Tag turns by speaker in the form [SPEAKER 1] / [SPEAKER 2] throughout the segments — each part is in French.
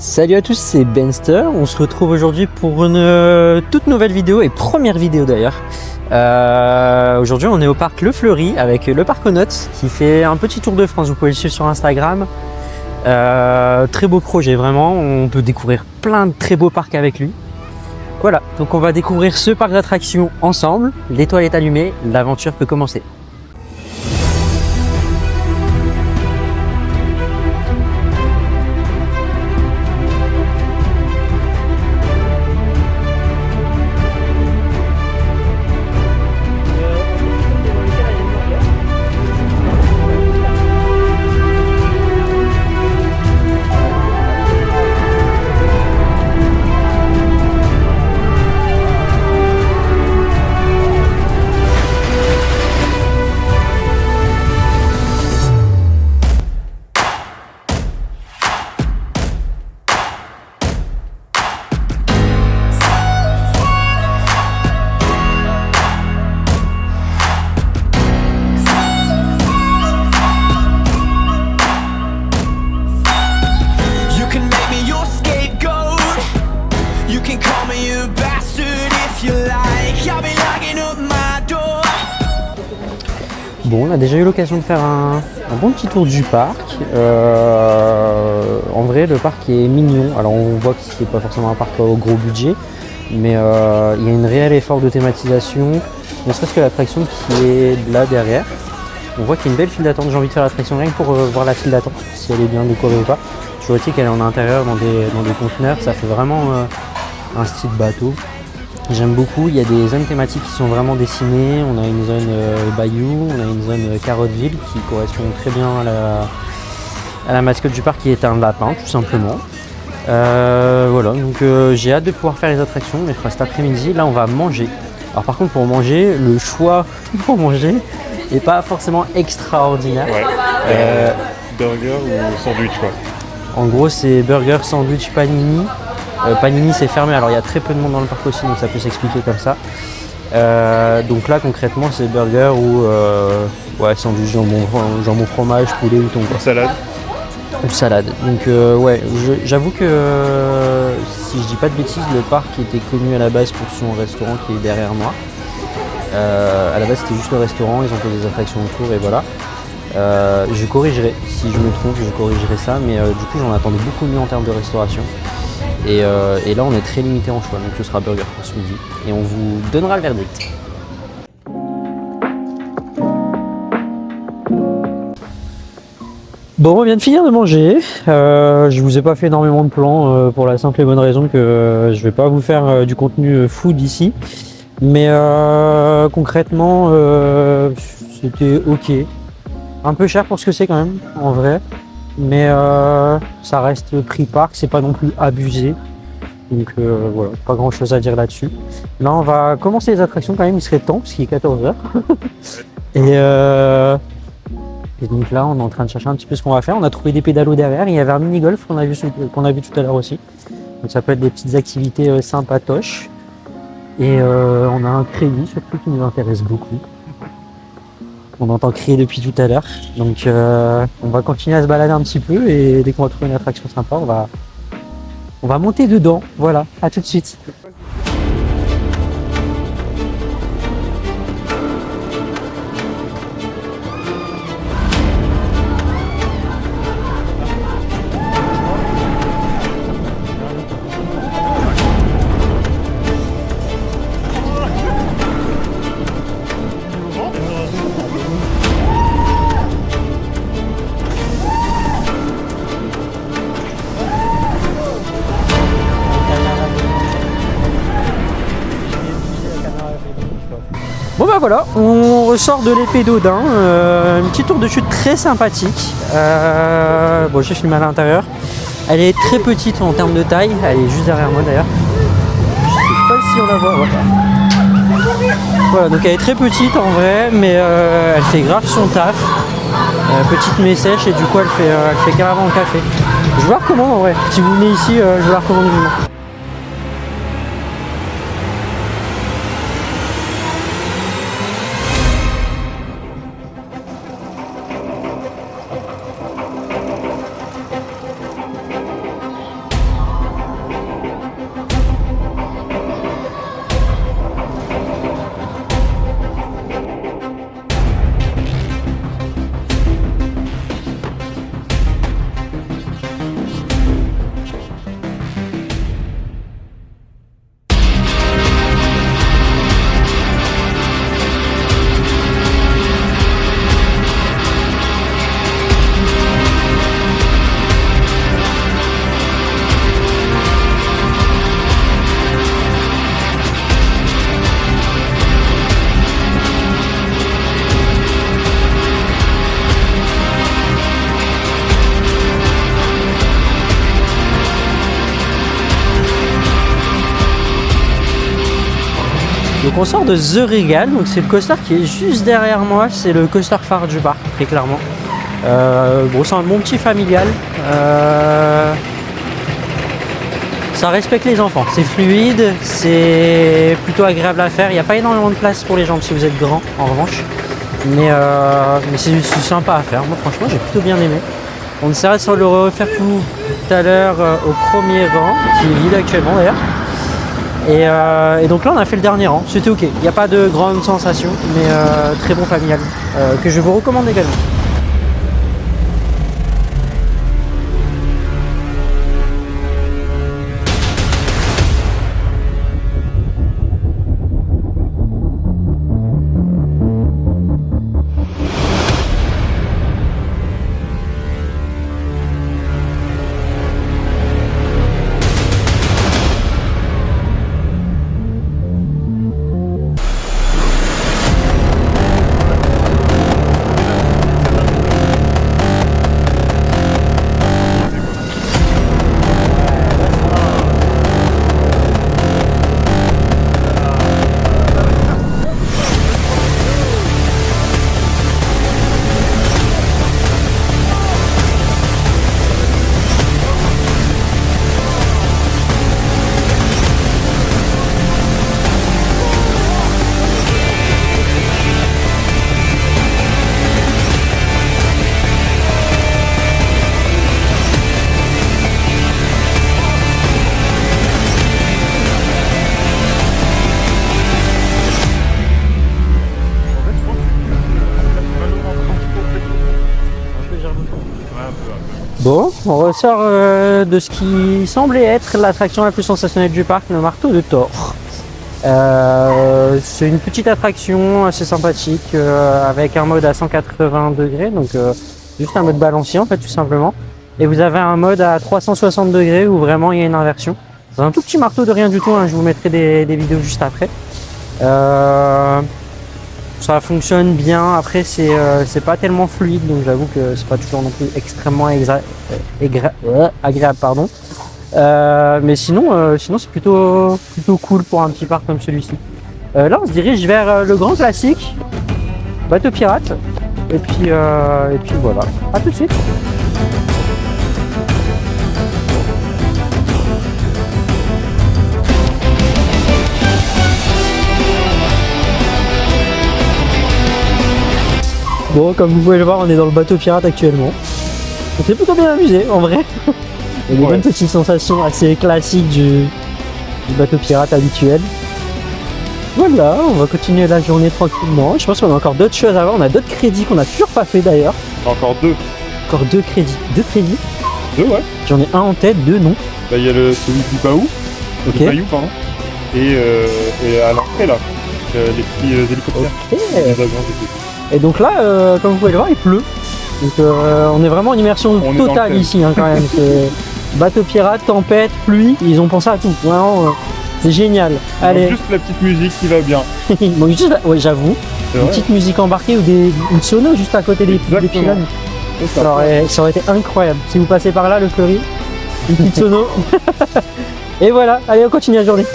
[SPEAKER 1] Salut à tous, c'est Benster. On se retrouve aujourd'hui pour une toute nouvelle vidéo et première vidéo d'ailleurs. Aujourd'hui, on est au parc Le Fleury avec le Parconautes qui fait un petit tour de France. Vous pouvez le suivre sur Instagram. Très beau projet, vraiment. On peut découvrir plein de très beaux parcs avec lui. Voilà, donc on va découvrir ce parc d'attractions ensemble. L'étoile est allumée, l'aventure peut commencer. Bon, on a déjà eu l'occasion de faire un bon petit tour du parc. En vrai, le parc est mignon. Alors, on voit que c'est pas forcément un parc au gros budget, mais il y a un réel effort de thématisation, ne serait-ce que l'attraction qui est là derrière. On voit qu'il y a une belle file d'attente. J'ai envie de faire l'attraction rien que pour voir la file d'attente, si elle est bien décorée ou pas. Je vois qu'elle est en intérieur dans des conteneurs. Ça fait vraiment un style bateau. J'aime beaucoup, il y a des zones thématiques qui sont vraiment dessinées. On a une zone Bayou, on a une zone Carotteville qui correspond très bien à la mascotte du parc qui est un lapin tout simplement. Voilà, donc j'ai hâte de pouvoir faire les attractions, mais je ferai cet après-midi. Là on va manger. Alors par contre pour manger, le choix pour manger n'est pas forcément extraordinaire.
[SPEAKER 2] Ouais. Burger ou sandwich quoi.
[SPEAKER 1] En gros c'est burger, sandwich, panini. Panini c'est fermé, alors il y a très peu de monde dans le parc aussi, donc ça peut s'expliquer comme ça. Donc là concrètement c'est burger ou sandwich, jambon fromage, poulet ou thon.
[SPEAKER 2] Salade.
[SPEAKER 1] Ou salade. Donc ouais, j'avoue que si je dis pas de bêtises, le parc était connu à la base pour son restaurant qui est derrière moi. À la base c'était juste le restaurant, ils ont fait des attractions autour et voilà. Je corrigerai, si je me trompe, je corrigerai ça, mais du coup j'en attendais beaucoup mieux en termes de restauration. Et là on est très limité en choix, donc ce sera burger pour ce midi. Et on vous donnera le verdict. Bon, on vient de finir de manger. Je vous ai pas fait énormément de plans pour la simple et bonne raison que je vais pas vous faire du contenu food ici. Mais concrètement, c'était ok. Un peu cher pour ce que c'est quand même, en vrai. Mais ça reste prix parc, c'est pas non plus abusé. Donc voilà, pas grand chose à dire là-dessus. Là on va commencer les attractions quand même, il serait temps parce qu'il est 14h. Et donc là on est en train de chercher un petit peu ce qu'on va faire. On a trouvé des pédalos derrière, il y avait un mini-golf qu'on a vu tout à l'heure aussi. Donc ça peut être des petites activités sympatoches. Et on a un crédit surtout qui nous intéresse beaucoup. On entend crier depuis tout à l'heure, donc on va continuer à se balader un petit peu et dès qu'on va trouver une attraction sympa, on va monter dedans. Voilà, à tout de suite. Bon bah voilà, on ressort de l'épée d'Odin, un petit tour de chute très sympathique. Bon, j'ai filmé à l'intérieur. Elle est très petite en termes de taille, elle est juste derrière moi d'ailleurs. Je sais pas si on la voit. Voilà, donc elle est très petite en vrai, mais elle fait grave son taf. Petite mais sèche et du coup elle fait carrément le café. Je vous la recommande en vrai, si vous venez ici, je vous la recommande vivement. Donc on sort de The Regal, donc c'est le coaster qui est juste derrière moi, c'est le coaster phare du parc, très clairement. Bon, c'est un bon petit familial. Ça respecte les enfants, c'est fluide, c'est plutôt agréable à faire. Il n'y a pas énormément de place pour les jambes si vous êtes grand en revanche. Mais c'est sympa à faire. Moi franchement j'ai plutôt bien aimé. On essaiera de le refaire tout à l'heure au premier rang, qui est vide actuellement d'ailleurs. Et donc là on a fait le dernier rang, c'était ok. Il n'y a pas de grande sensation, mais très bon familial, que je vous recommande également. Bon, on ressort de ce qui semblait être l'attraction la plus sensationnelle du parc, le marteau de Thor. C'est une petite attraction assez sympathique avec un mode à 180 degrés, donc juste un mode balancier en fait tout simplement. Et vous avez un mode à 360 degrés où vraiment il y a une inversion. C'est un tout petit marteau de rien du tout, hein, je vous mettrai des vidéos juste après. Ça fonctionne bien, après c'est pas tellement fluide, donc j'avoue que c'est pas toujours non plus extrêmement agréable, pardon. Mais sinon c'est plutôt cool pour un petit parc comme celui-ci. Là on se dirige vers le grand classique, bateau pirate, et puis voilà, à tout de suite. Bon, comme vous pouvez le voir, on est dans le bateau pirate actuellement. On s'est plutôt bien amusé en vrai. Il y a des bonnes petites sensations assez classiques du bateau pirate habituel. Voilà, on va continuer la journée tranquillement. Je pense qu'on a encore d'autres choses à voir. On a d'autres crédits qu'on n'a toujours pas fait d'ailleurs.
[SPEAKER 2] Encore deux.
[SPEAKER 1] Encore deux crédits. Deux crédits?
[SPEAKER 2] Deux, ouais.
[SPEAKER 1] J'en ai un en tête, deux non.
[SPEAKER 2] Bah, il y a celui du Baou.
[SPEAKER 1] Ok.
[SPEAKER 2] Du Bayou, pardon. Et à l'entrée là, les petits hélicoptères.
[SPEAKER 1] Ok.
[SPEAKER 2] Les avions,
[SPEAKER 1] Et donc là, comme vous pouvez le voir, il pleut. Donc on est vraiment en immersion totale ici hein, quand même. Bateau pirate, tempête, pluie, ils ont pensé à tout. Vraiment, c'est génial. Allez.
[SPEAKER 2] Juste la petite musique qui va bien.
[SPEAKER 1] Bon, juste ouais, j'avoue. Une petite musique embarquée ou une sono juste à côté des pylônes. Ça aurait été incroyable. Si vous passez par là, le Fleury, une petite sono. Et voilà, allez, on continue la journée.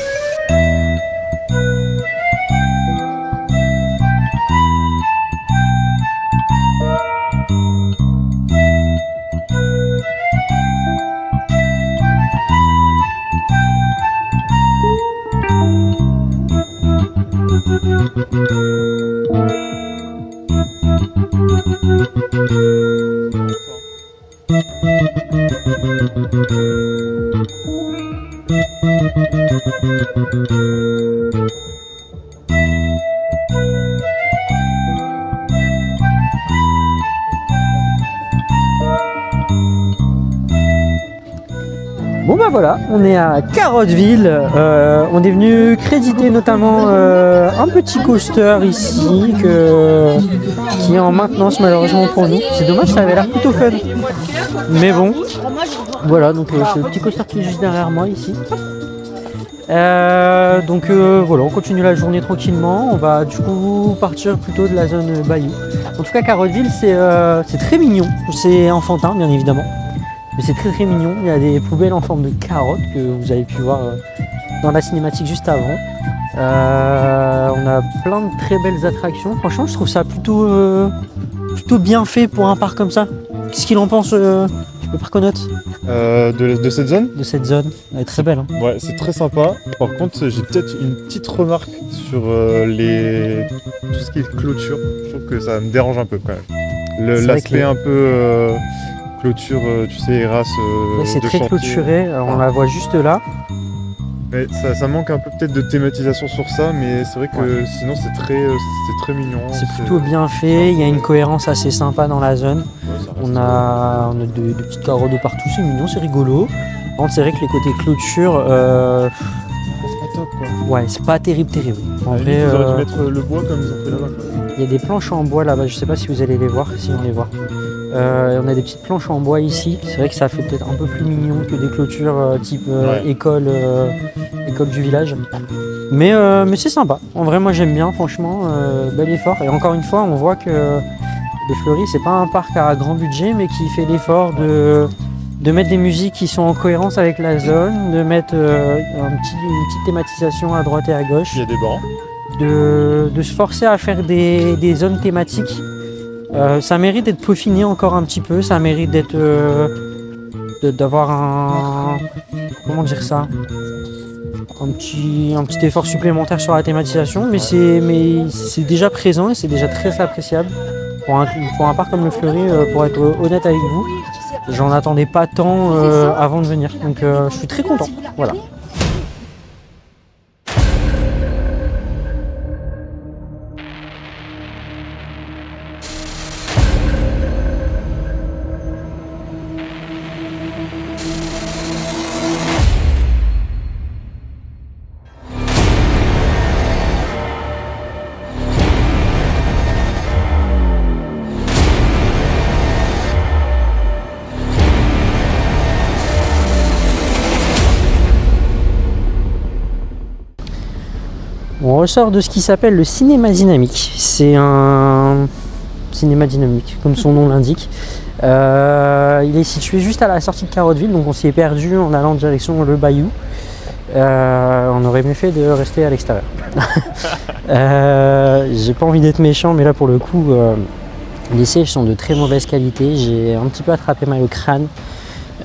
[SPEAKER 1] Bon bah voilà, on est à Carotteville, on est venu créditer notamment un petit coaster ici qui est en maintenance malheureusement pour nous. C'est dommage, ça avait l'air plutôt fun. Mais bon, voilà, donc c'est le petit coaster qui est juste derrière moi ici. Donc voilà, on continue la journée tranquillement. On va du coup partir plutôt de la zone Bayou. En tout cas, Carotteville, c'est très mignon. C'est enfantin, bien évidemment. Mais c'est très très mignon. Il y a des poubelles en forme de carottes que vous avez pu voir dans la cinématique juste avant. On a plein de très belles attractions. Franchement, je trouve ça plutôt bien fait pour un parc comme ça. Qu'est-ce qu'il en pense, le Parconaut
[SPEAKER 2] De cette zone?
[SPEAKER 1] de cette zone? Elle est très belle. Hein.
[SPEAKER 2] Ouais, c'est très sympa. Par contre, j'ai peut-être une petite remarque sur tout ce qui est clôture. Je trouve que ça me dérange un peu quand même.
[SPEAKER 1] C'est vrai que
[SPEAKER 2] L'aspect un peu clôture, tu sais, Eras
[SPEAKER 1] Ouais, c'est
[SPEAKER 2] de
[SPEAKER 1] très
[SPEAKER 2] chantier.
[SPEAKER 1] clôturé. Alors, on la voit juste là.
[SPEAKER 2] Mais ça manque un peu peut-être de thématisation sur ça, mais c'est vrai que sinon c'est très mignon.
[SPEAKER 1] C'est plutôt bien fait. Il y a une cohérence assez sympa dans la zone.
[SPEAKER 2] Ouais, ça reste-
[SPEAKER 1] On a des petites carottes de partout. C'est mignon, c'est rigolo. Par contre, c'est vrai que les côtés clôture,
[SPEAKER 2] c'est pas top quoi.
[SPEAKER 1] ouais, c'est pas terrible. En
[SPEAKER 2] À la
[SPEAKER 1] vrai,
[SPEAKER 2] limite, ils auraient dû mettre le bois comme ils ont fait là-bas. Quoi.
[SPEAKER 1] il y a des planches en bois là-bas. Je sais pas si vous allez les voir. Si on les voit. On a des petites planches en bois ici. C'est vrai que ça fait peut-être un peu plus mignon que des clôtures type école du village. Mais c'est sympa. En vrai, moi j'aime bien. Franchement, bel effort. Et encore une fois, on voit que le Fleury, c'est pas un parc à grand budget, mais qui fait l'effort de mettre des musiques qui sont en cohérence avec la zone, de mettre une petite thématisation à droite et à gauche,
[SPEAKER 2] Il y a des bancs.
[SPEAKER 1] de se forcer à faire des zones thématiques. Ça mérite d'être peaufiné encore un petit peu, ça mérite d'être d'avoir un, comment dire ça, un petit effort supplémentaire sur la thématisation, mais c'est déjà présent et c'est déjà très appréciable pour un parc comme le Fleury. Pour être honnête avec vous, j'en attendais pas tant avant de venir, donc je suis très content. Voilà. On ressort de ce qui s'appelle le cinéma dynamique. C'est un cinéma dynamique, comme son nom l'indique. Il est situé juste à la sortie de Carotteville, donc on s'y est perdu en allant en direction le Bayou. On aurait mieux fait de rester à l'extérieur. J'ai pas envie d'être méchant, mais là pour le coup, les sièges sont de très mauvaise qualité. J'ai un petit peu attrapé mal au crâne.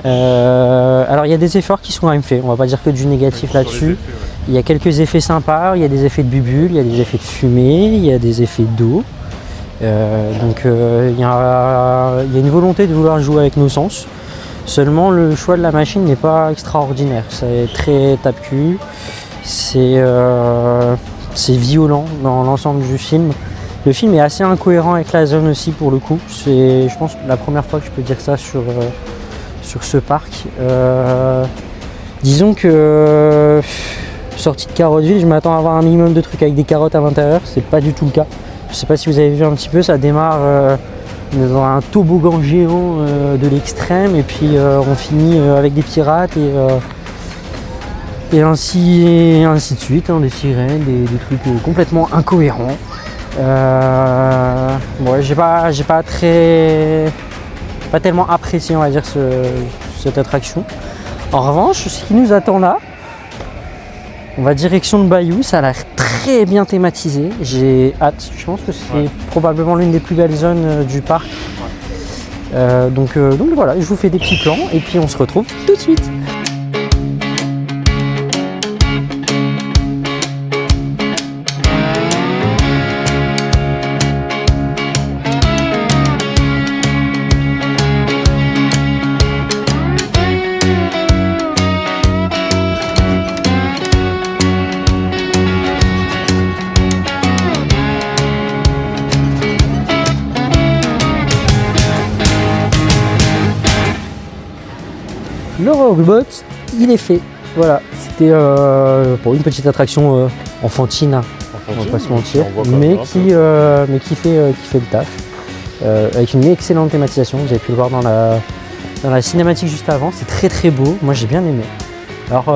[SPEAKER 1] Alors il y a des efforts qui sont quand même faits, on va pas dire que du négatif là-dessus. Il y a quelques effets sympas, il y a des effets de bulles, il y a des effets de fumée, il y a des effets d'eau. Donc il y a une volonté de vouloir jouer avec nos sens. Seulement le choix de la machine n'est pas extraordinaire, c'est très tape-cul, c'est violent dans l'ensemble du film. Le film est assez incohérent avec la zone aussi pour le coup, c'est je pense la première fois que je peux dire ça sur ce parc. Disons que sortie de Carotteville, je m'attends à avoir un minimum de trucs avec des carottes à l'intérieur, c'est pas du tout le cas. Je sais pas si vous avez vu un petit peu, ça démarre dans un toboggan géant de l'extrême et puis on finit avec des pirates et ainsi de suite, hein, des sirènes, des trucs complètement incohérents. Ouais, j'ai pas tellement apprécié, on va dire, cette attraction. En revanche, ce qui nous attend là, on va direction le Bayou, ça a l'air très bien thématisé. J'ai hâte, je pense que c'est probablement l'une des plus belles zones du parc. Donc voilà, je vous fais des petits plans et puis on se retrouve tout de suite. Le Rockbot, il est fait. Voilà, c'était pour une petite attraction enfantine, on va pas se mentir, mais qui fait le taf. Avec une excellente thématisation, vous avez pu le voir dans la cinématique juste avant, c'est très très beau, moi j'ai bien aimé. Alors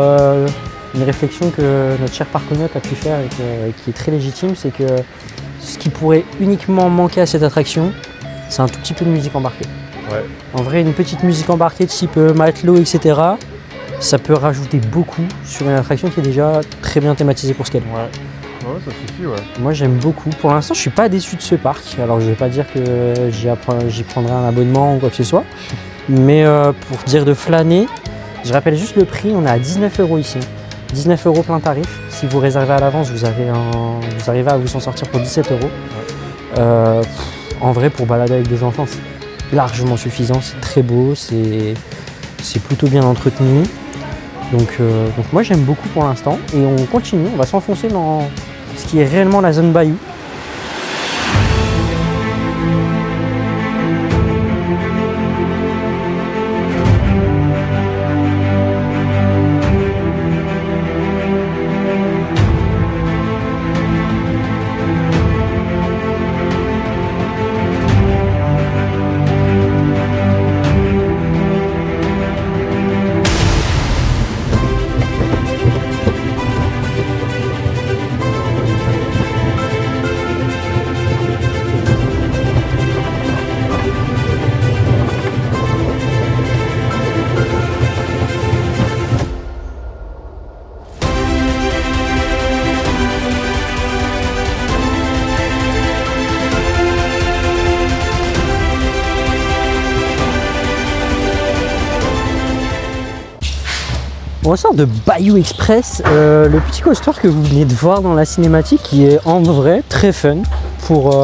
[SPEAKER 1] une réflexion que notre cher Parconaut a pu faire et qui est très légitime, c'est que ce qui pourrait uniquement manquer à cette attraction, c'est un tout petit peu de musique embarquée.
[SPEAKER 2] Ouais.
[SPEAKER 1] En vrai, une petite musique embarquée de type matelot, etc. ça peut rajouter beaucoup sur une attraction qui est déjà très bien thématisée pour ce qu'elle est.
[SPEAKER 2] Ouais, ça suffit, ouais.
[SPEAKER 1] Moi j'aime beaucoup. Pour l'instant je suis pas déçu de ce parc. Alors je vais pas dire que j'y prendrai un abonnement ou quoi que ce soit. Mais pour dire de flâner, je rappelle juste le prix, on est à 19 € ici. 19 € plein tarif. Si vous réservez à l'avance, vous arrivez à vous en sortir pour 17 €. En vrai, pour balader avec des enfants, c'est largement suffisant. C'est très beau, c'est plutôt bien entretenu. Donc moi j'aime beaucoup pour l'instant. Et on continue, on va s'enfoncer dans ce qui est réellement la zone Bayou. On sort de Bayou Express, le petit coaster que vous venez de voir dans la cinématique qui est en vrai très fun pour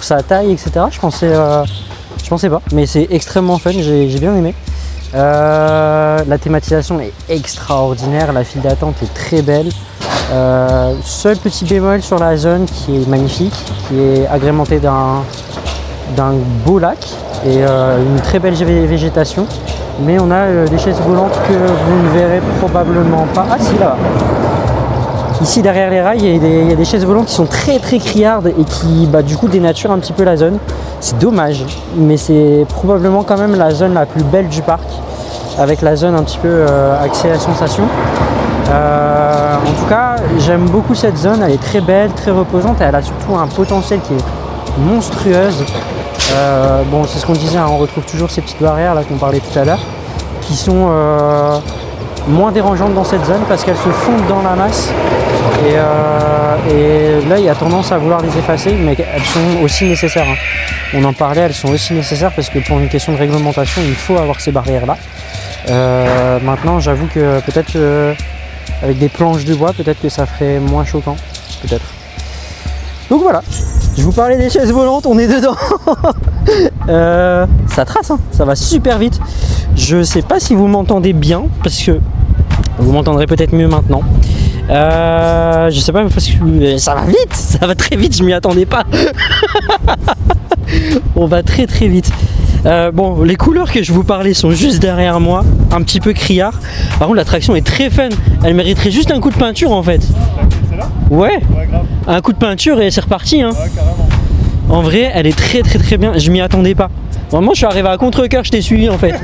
[SPEAKER 1] sa taille, etc. Je pensais pas, mais c'est extrêmement fun, j'ai bien aimé. La thématisation est extraordinaire, la file d'attente est très belle. Seul petit bémol sur la zone qui est magnifique, qui est agrémentée d'un beau lac et une très belle végétation. Mais on a des chaises volantes que vous ne verrez probablement pas. Ah si, là. Ici derrière les rails, il y a des chaises volantes qui sont très très criardes et qui du coup dénaturent un petit peu la zone. C'est dommage, mais c'est probablement quand même la zone la plus belle du parc, avec la zone un petit peu axée à sensation. En tout cas, j'aime beaucoup cette zone, elle est très belle, très reposante et elle a surtout un potentiel qui est monstrueuse. Bon, c'est ce qu'on disait, hein, on retrouve toujours ces petites barrières là qu'on parlait tout à l'heure, qui sont moins dérangeantes dans cette zone parce qu'elles se fondent dans la masse et l'œil a tendance à vouloir les effacer, mais elles sont aussi nécessaires. Hein. On en parlait, elles sont aussi nécessaires parce que pour une question de réglementation, il faut avoir ces barrières là. Maintenant, j'avoue que peut-être avec des planches de bois, peut-être que ça ferait moins choquant, peut-être. Donc voilà. Je vous parlais des chaises volantes, on est dedans. Ça trace, hein, ça va super vite. Je sais pas si vous m'entendez bien, parce que vous m'entendrez peut-être mieux maintenant. Je sais pas, parce que ça va vite, ça va très vite, je m'y attendais pas. On va très très vite. Bon, les couleurs que je vous parlais sont juste derrière moi, un petit peu criard. Par contre, l'attraction est très fun, elle mériterait juste un coup de peinture en fait.
[SPEAKER 2] C'est là ?
[SPEAKER 1] Ouais,
[SPEAKER 2] grave.
[SPEAKER 1] Un coup de peinture et c'est reparti. Hein.
[SPEAKER 2] Ouais, carrément.
[SPEAKER 1] En vrai, elle est très très très bien. Je m'y attendais pas. Vraiment, je suis arrivé à contre-cœur, je t'ai suivi en fait.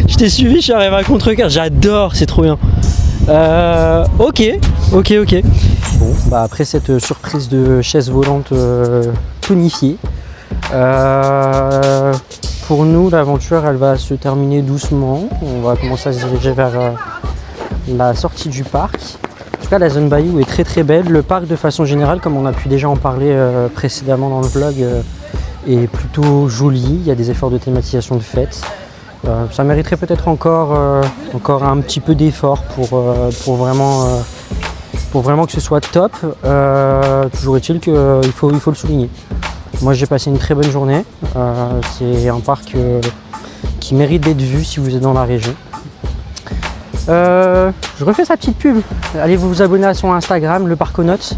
[SPEAKER 1] Je t'ai suivi, je suis arrivé à contre-cœur. J'adore, c'est trop bien. Ok. Bon, après cette surprise de chaise volante tonifiée, pour nous, l'aventure, elle va se terminer doucement. On va commencer à se diriger vers la sortie du parc. En tout cas, la zone Bayou est très très belle. Le parc, de façon générale, comme on a pu déjà en parler précédemment dans le vlog, est plutôt joli. Il y a des efforts de thématisation de fête. Ça mériterait peut-être encore un petit peu d'effort pour vraiment que ce soit top. Toujours est-il qu'il faut le souligner. Moi, j'ai passé une très bonne journée. C'est un parc qui mérite d'être vu si vous êtes dans la région. Je refais sa petite pub. Allez vous abonner à son Instagram, le Parconautes.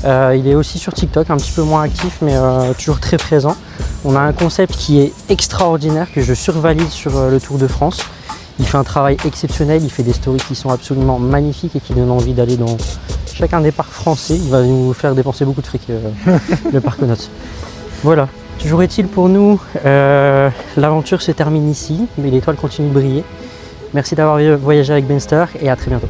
[SPEAKER 1] Il est aussi sur TikTok, un petit peu moins actif, mais toujours très présent. On a un concept qui est extraordinaire, que je survalide sur le Tour de France. Il fait un travail exceptionnel, il fait des stories qui sont absolument magnifiques et qui donnent envie d'aller dans chacun des parcs français. Il va nous faire dépenser beaucoup de fric, le Parconautes. Voilà, toujours est-il pour nous, l'aventure se termine ici, mais l'étoile continue de briller. Merci d'avoir voyagé avec Benster et à très bientôt.